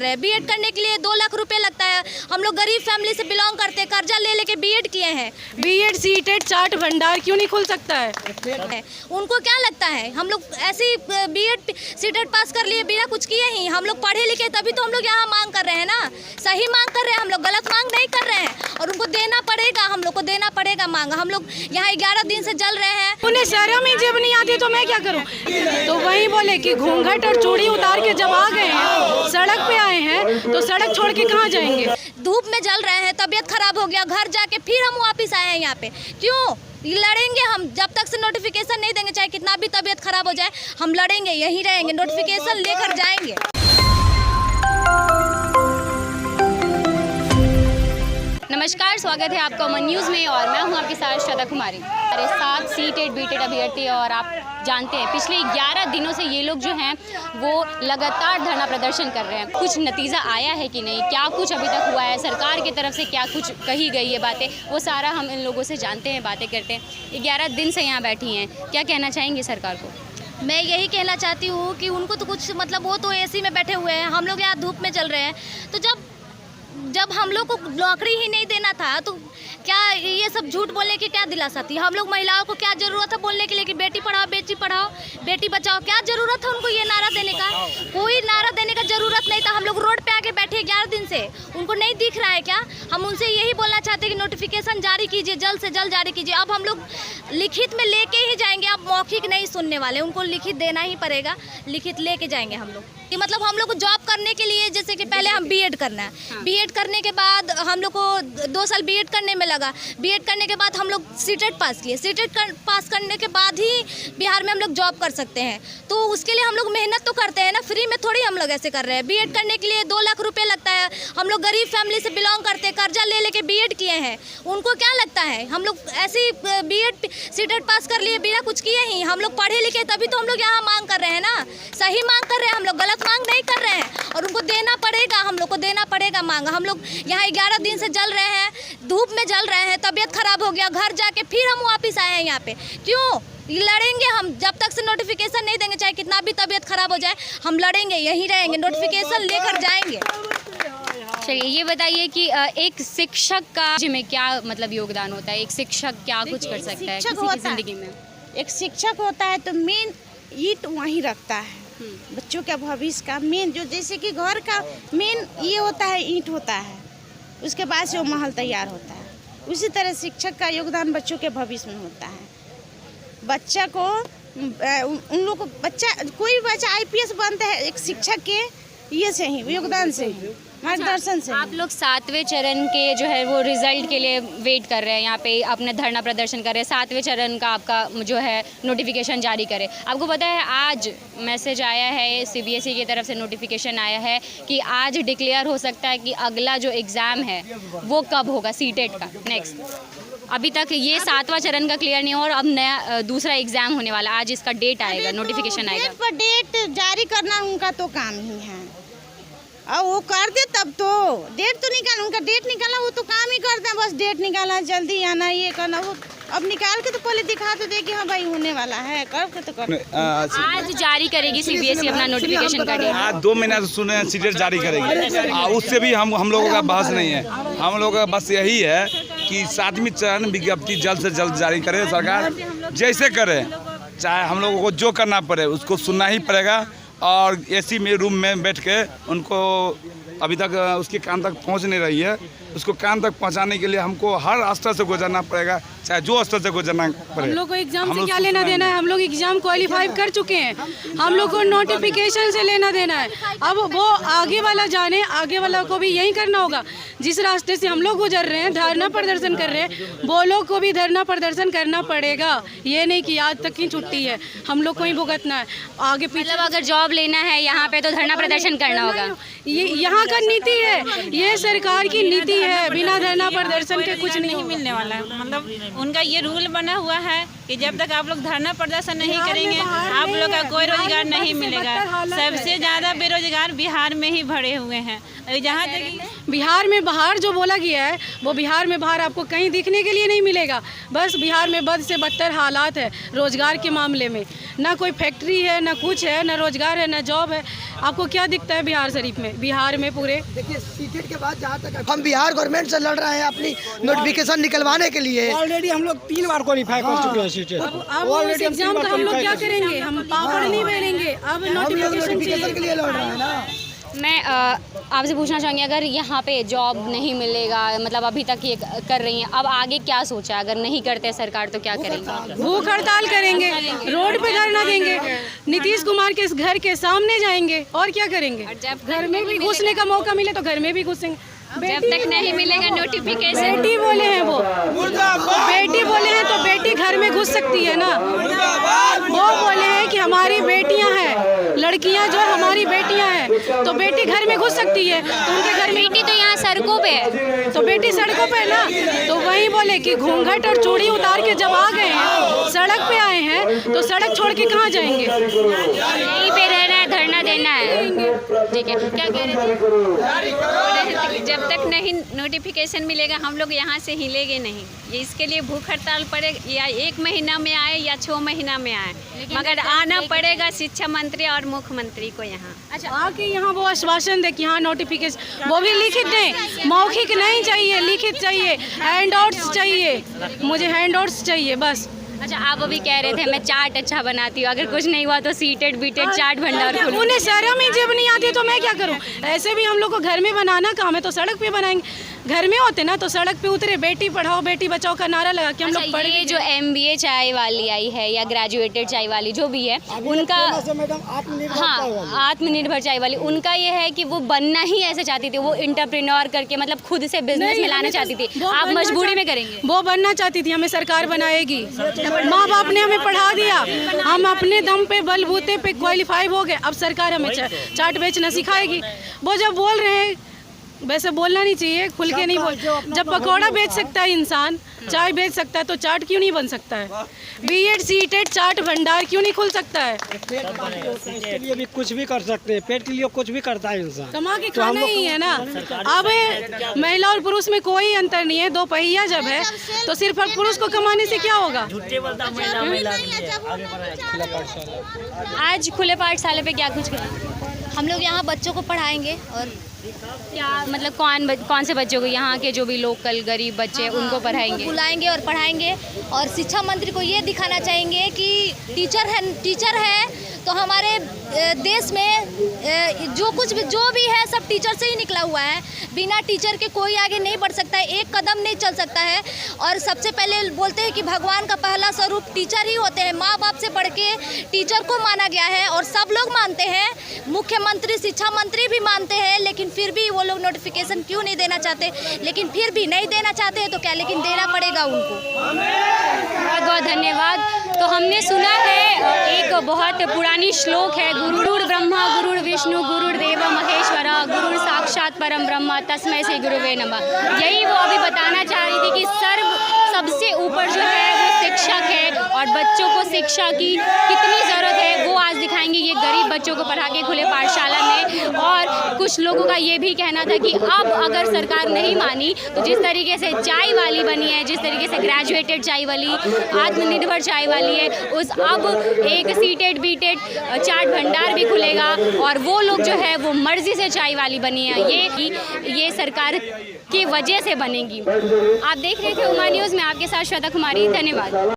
रहे हैं। बीएड करने के लिए 2 लाख रुपए लगता है। हम लोग गरीब फैमिली से बिलोंग करते हैं, कर्जा ले लेके बीएड किए हैं। बीएड सीटेड चाट भंडार क्यों नहीं खुल सकता है? उनको क्या लगता है हम लोग ऐसी बीएड सीटेड पास कर लिए बिना कुछ किए ही? हम लोग पढ़े लिखे तभी तो हम लोग यहाँ मांग कर रहे हैं ना, सही मांग कर रहे हैं, हम लोग गलत मांग नहीं कर रहे हैं। और उनको देना पड़ेगा, हम लोग को देना पड़ेगा मांग। हम लोग यहाँ 11 दिन से जल रहे हैं। उन्हें शर्म ही जब नहीं आती तो मैं क्या करूं? तो वही बोले कि घूंघट और चूड़ी उतार के जब आ गए हैं, सड़क पे आए हैं, तो सड़क छोड़ के कहाँ जाएंगे? धूप में जल रहे हैं, तबीयत खराब हो गया, घर जाके फिर हम वापस आए हैं यहाँ पे। क्यों लड़ेंगे हम? जब तक से नोटिफिकेशन नहीं देंगे, चाहे कितना भी तबीयत खराब हो जाए, हम लड़ेंगे, यहीं रहेंगे, नोटिफिकेशन लेकर जाएंगे। नमस्कार, स्वागत है आपका अमन न्यूज़ में और मैं हूं आपके साथ श्रद्धा कुमारी। हमारे साथ सीटेड बीटेड अभ्यर्थी और आप जानते हैं पिछले 11 दिनों से ये लोग जो हैं वो लगातार धरना प्रदर्शन कर रहे हैं। कुछ नतीजा आया है कि नहीं, क्या कुछ अभी तक हुआ है, सरकार की तरफ से क्या कुछ कही गई है बातें, वो सारा हम इन लोगों से जानते हैं, बातें करते हैं। 11 दिन से यहाँ बैठी हैं, क्या कहना चाहेंगे सरकार को? मैं यही कहना चाहती हूँ कि उनको तो कुछ मतलब, वो तो एसी में बैठे हुए हैं, हम लोग यहाँ धूप में चल रहे हैं। तो जब हम लोग को नौकरी ही नहीं देना था तो क्या ये सब झूठ बोलने की क्या दिलासा थी? हम लोग महिलाओं को क्या ज़रूरत है बोलने के लिए कि बेटी पढ़ाओ, बेटी पढ़ाओ, बेटी बचाओ? क्या ज़रूरत है उनको ये नारा देने का? कोई नारा देने का ज़रूरत नहीं था। हम लोग रोड पे आके बैठे 11 दिन से, उनको नहीं दिख रहा है क्या? हम उनसे यही बोलना चाहते हैं कि नोटिफिकेशन जारी कीजिए, जल्द से जल्द जारी कीजिए। अब हम लोग लिखित में लेके ही जाएंगे, अब मौखिक नहीं सुनने वाले, उनको लिखित देना ही पड़ेगा, लिखित लेके जाएंगे हम लोग। कि मतलब हम लोग को जॉब करने के लिए, जैसे कि पहले हम बीएड करना है, बीएड करने के बाद हम लोग को 2 साल बीएड करने में लगा। बीएड करने के बाद हम लोग सीटेट पास किए, पास करने के बाद ही बिहार में हम लोग जॉब कर सकते हैं। तो उसके लिए हम लोग मेहनत तो करते हैं ना, फ्री में थोड़ी हम लोग ऐसे कर रहे हैं। बीएड करने के लिए 2 लाख रुपए लगता है। हम लोग गरीब फैमिली से बिलोंग करते हैं, कर्जा ले लेके बीएड किए हैं। उनको क्या लगता है हम लोग ऐसी बीएड सीटेट पास कर लिए बिना कुछ किए ही? हम लोग पढ़े लिखे तभी तो हम लोग यहाँ मांग कर रहे हैं ना, सही मांग कर रहे हैं, हम लोग गलत मांग नहीं कर रहे हैं। और उनको देना पड़ेगा, हम लोग को देना पड़ेगा मांग। हम लोग यहाँ 11 दिन से जल रहे हैं, धूप में जल रहे हैं, तबीयत खराब हो गया, घर जाके फिर हम वापस आए हैं यहाँ पे। क्यों लड़ेंगे हम? जब तक से नोटिफिकेशन नहीं देंगे, चाहे कितना भी तबीयत खराब हो जाए, हम लड़ेंगे, यहीं रहेंगे, नोटिफिकेशन लेकर जाएंगे। चलिए ये बताइए कि एक शिक्षक का में क्या मतलब योगदान होता है? एक शिक्षक क्या कुछ कर सकता है किसी की जिंदगी में? एक शिक्षक होता है तो मेन ईंट वहीं रखता है, बच्चों के भविष्य का मेन, जो जैसे कि घर का मेन ये होता है, ईंट होता है, उसके बाद से वो महल तैयार होता है। उसी तरह शिक्षक का योगदान बच्चों के भविष्य में होता है। बच्चा को उन लोग को कोई बच्चा आईपीएस बनता है एक शिक्षक के ये से ही, योगदान से ही, मार्गदर्शन से। आप लोग 7वें चरण के जो है वो रिजल्ट के लिए वेट कर रहे हैं, यहाँ पे अपने धरना प्रदर्शन कर रहे हैं। 7वें चरण का आपका जो है नोटिफिकेशन जारी करे। आपको पता है आज मैसेज आया है, सीबीएसई की तरफ से नोटिफिकेशन आया है कि आज डिक्लेयर हो सकता है कि अगला जो एग्ज़ाम है वो कब होगा, सीटेट का नेक्स्ट। अभी तक ये 7वां चरण का क्लियर नहीं हो और अब नया दूसरा एग्ज़ाम होने वाला, आज इसका डेट आएगा, नोटिफिकेशन आएगा। डेट जारी करना उनका तो काम ही है, और वो कर दे तब तो डेट तो निकाल, उनका डेट निकालना वो तो काम ही करते हैं, बस डेट निकालना, जल्दी आना, ये करना। वो अब निकाल के तो पहले दिखा तो दे कि हाँ भाई होने वाला है, कर के तो कर। आज जारी करेगी सीबीएसई अपना नोटिफिकेशन का डेट। आज 2 महीना से सुने सीटेट जारी करेगी, उससे भी हम लोगों का बहस नहीं है। हम लोगों का बस यही है कि 7वीं चरण विज्ञप्ति जल्द से जल्द जारी करे सरकार, जैसे करे, चाहे हम लोगों को जो करना पड़े उसको सुनना ही पड़ेगा। और एसी में रूम में बैठ के उनको अभी तक उसके कान तक पहुंच नहीं रही है, उसको कान तक पहुंचाने के लिए हमको हर स्तर से गुजरना पड़ेगा, चाहे जो स्तर से गुजरना पड़े। हम लोग को एग्जाम से क्या लेना देना है? हम लोग एग्जाम क्वालिफाई कर चुके हैं, हम लोग को नोटिफिकेशन से लेना देना है। अब वो आगे वाला जाने, आगे वाला को भी यही करना होगा। जिस रास्ते से हम लोग गुजर रहे हैं, धरना प्रदर्शन कर रहे हैं, वो लोग को भी धरना प्रदर्शन करना पड़ेगा। ये नहीं कि आज तक की छुट्टी है, हम लोग को ही भुगतना है आगे पीछे। मतलब अगर जॉब लेना है यहाँ पे तो धरना प्रदर्शन करना होगा। ये यहाँ का नीति है, ये सरकार की नीति है, बिना धरना प्रदर्शन के कुछ नहीं मिलने वाला है। मतलब उनका ये रूल बना हुआ है कि जब तक आप लोग धरना प्रदर्शन नहीं करेंगे आप लोग का कोई रोजगार नहीं मिलेगा। सबसे ज़्यादा बेरोजगार बिहार में ही भरे हुए हैं। जहाँ तक बिहार में बाहर जो बोला गया है वो बिहार में बाहर आपको कहीं दिखने के लिए नहीं मिलेगा। बस बिहार में बद से बदतर हालात है रोजगार के मामले में। ना कोई फैक्ट्री है, ना कुछ है, ना रोजगार है, ना जॉब है। आपको क्या दिखता है बिहार शरीफ में, बिहार में पूरे? देखिए सीटेट के बाद जहाँ तक हम बिहार गवर्नमेंट से लड़ रहे हैं अपनी नोटिफिकेशन निकलवाने के लिए। ऑलरेडी हम लोग 3 बार क्वालिफाई कर चुके हैं सीटेट। अब उस एग्जाम का हम लोग क्या करेंगे? हम पापड़ नहीं बेलेंगे। अब नोटिफिकेशन के लिए लड़ रहे हैं ना। मैं आपसे पूछना चाहूँगी, अगर यहाँ पे जॉब नहीं मिलेगा, मतलब अभी तक ये कर रही हैं, अब आगे क्या सोचा? अगर नहीं करते सरकार तो क्या करेंगे? भूख हड़ताल करेंगे, रोड पे धरना देंगे, नीतीश कुमार के घर के सामने जाएंगे और क्या करेंगे? घर में भी घुसने का मौका मिले तो घर में भी घुसेंगे। जब तक नहीं मिलेगा नोटिफिकेशन। बेटी बोले हैं वो, बेटी बोले हैं तो बेटी घर में घुस सकती है ना। वो बोले हैं कि हमारी बेटियां हैं, लड़कियां जो हमारी बेटियां हैं, तो बेटी घर में घुस सकती है। तो उनके घर में बेटी तो यहाँ सड़कों पे है, तो बेटी सड़कों पे ना। तो वही बोले कि घूंघट और चूड़ी उतार के जब आ गए हैं, सड़क पे आए हैं, तो सड़क छोड़ के कहाँ जाएंगे? यहीं पे रहना है, धरना देना है। ठीक है, क्या कह रहे थे? जब तक नहीं नोटिफिकेशन मिलेगा हम लोग यहाँ से हिलेंगे नहीं। ये इसके लिए भूख हड़ताल पड़े, या 1 महीना में आए या 6 महीना में आए, मगर आना पड़ेगा शिक्षा मंत्री और मुख्यमंत्री को यहाँ। अच्छा, आके यहाँ वो आश्वासन दे कि हाँ नोटिफिकेशन, वो भी लिखित दें, मौखिक नहीं चाहिए, लिखित चाहिए, हैंडआउट्स चाहिए, मुझे हैंडआउट्स चाहिए बस। अच्छा, आप अभी कह रहे थे मैं चाट अच्छा बनाती हूँ, अगर कुछ नहीं हुआ तो सीटेड बीटेड चाट भंडार खोलूं। उन्हें शर्म ही जब नहीं आती तो मैं क्या करूँ? ऐसे भी हम लोग को घर में बनाना काम है तो सड़क पे बनाएंगे। घर में होते ना तो सड़क पे उतरे, बेटी पढ़ाओ बेटी बचाओ का नारा लगा के हम लोग पढ़। ये जो MBA चाय वाली आई है या ग्रेजुएटेड चाय वाली जो भी है, उनका हाँ आत्मनिर्भर चाय वाली, उनका ये है कि वो बनना ही ऐसे चाहती थी, वो एंटरप्रेन्योर करके मतलब खुद से बिजनेस में लाना चाहती थी। आप मजबूरी में करेंगे? वो बनना चाहती थी, हमें सरकार बनाएगी। माँ बाप ने हमें पढ़ा दिया, हम अपने दम पे बलबूते पे क्वालिफाई हो गए। अब सरकार हमें चाट बेचना सिखाएगी। वो जब बोल रहे हैं वैसे बोलना नहीं चाहिए, खुल के नहीं बोल। जब पकौड़ा बेच सकता है इंसान, चाय बेच सकता है, तो चाट क्यों नहीं बन सकता है? B.Ed सीटेड चाट भंडार क्यों नहीं खुल सकता है? इसके लिए भी कुछ भी कर सकते हैं, पेट के लिए कुछ भी करता है इंसान, कमा के खाना ही है ना। अब महिला और पुरुष में कोई अंतर नहीं है, 2 पहिया जब है तो सिर्फ पुरुष को कमाने से क्या होगा? आज खुले पाठशाला पे क्या कुछ करेंगे? हम लोग यहाँ बच्चों को पढ़ाएंगे। और क्या मतलब कौन से बच्चों को, यहाँ के जो भी लोकल गरीब बच्चे हैं उनको पढ़ाएंगे? बुलाएंगे और पढ़ाएंगे। और शिक्षा मंत्री को ये दिखाना चाहेंगे कि टीचर है तो हमारे देश में जो भी है सब टीचर से ही निकला हुआ है। बिना टीचर के कोई आगे नहीं बढ़ सकता है, एक कदम नहीं चल सकता है। और सबसे पहले बोलते हैं कि भगवान का पहला स्वरूप टीचर ही होते हैं। माँ बाप से बढ़ के टीचर को माना गया है और सब लोग मानते हैं, मुख्यमंत्री शिक्षा मंत्री भी मानते हैं। लेकिन फिर भी वो लोग नोटिफिकेशन क्यों नहीं देना चाहते? लेकिन फिर भी नहीं देना चाहते हैं तो क्या, लेकिन देना पड़ेगा उनको। बहुत बहुत धन्यवाद। तो हमने सुना है एक बहुत पुरानी श्लोक है, गुरुर् ब्रह्मा गुरुर् विष्णु गुरुर्देव महेश्वरा गुरुर् साक्षात परम ब्रह्म तस्मै श्री गुरुवे नमः। यही वो अभी बताना चाह रही थी कि सबसे ऊपर जो है वो शिक्षक है और बच्चों को शिक्षा की कितनी ज़रूरत है वो आज दिखाएंगे ये गरीब बच्चों को पढ़ा के खुले पाठशाला में। और कुछ लोगों का ये भी कहना था कि अब अगर सरकार नहीं मानी तो जिस तरीके से चाय वाली बनी है, जिस तरीके से ग्रेजुएटेड चाय वाली, आत्मनिर्भर चाय वाली है, उस अब एक सीटेड बीटेड चाट भंडार भी खुलेगा और वो लोग जो है वो मर्जी से चाय वाली बनी है। ये सरकार की वजह से बनेगी। आप देख रहे थे उमा न्यूज़ में, आपके साथ श्वेता कुमारी। धन्यवाद।